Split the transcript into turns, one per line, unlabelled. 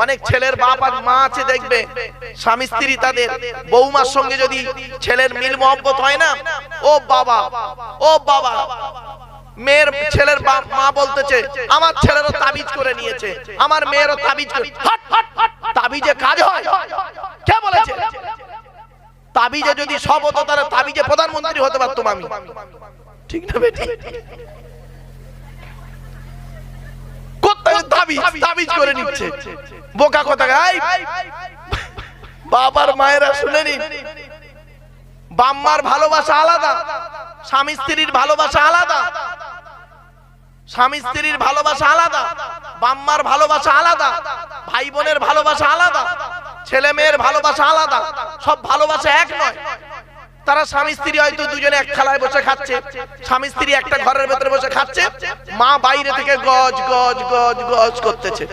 অনেক ছেলের বাপ আর মা আছে দেখবে, স্বামী স্ত্রী তাদের বৌমার সঙ্গে যদি ছেলের মিল মহব্বত হয় না, ও বাবা ও বাবা, মেয়ের ছেলের মা বলতেছে আমার ছেলেরও তাবিজ করে নিয়েছে, আমার মেয়েরও তাবিজ করে। তাবিজে কাজ হয়? কে বলেছে? তাবিজে যদি সব হতো তাহলে তাবিজে প্রধানমন্ত্রী হতে পারতাম আমি, ঠিক না বেটি? তাবিজ করে নিচ্ছে, বোকা কথা। বাবার মায়েরা শুনে নিন, বাম্মার ভালোবাসা আলাদা, স্বামী স্ত্রীর ভালোবাসা আলাদা, স্বামী স্ত্রীর ভালোবাসা আলাদা, বাম্মার ভালোবাসা আলাদা, ভাই বোনের ভালোবাসা আলাদা, ছেলে মেয়ের ভালোবাসা আলাদা, সব ভালোবাসা এক নয়। তারা স্বামী স্ত্রী হয়তো দুজনে এক থালায় বসে খাচ্ছে, স্বামী স্ত্রী একটা ঘরের ভেতরে বসে খাচ্ছে, মা বাইরে থেকে গজ গজ গজ গজ করতেছে।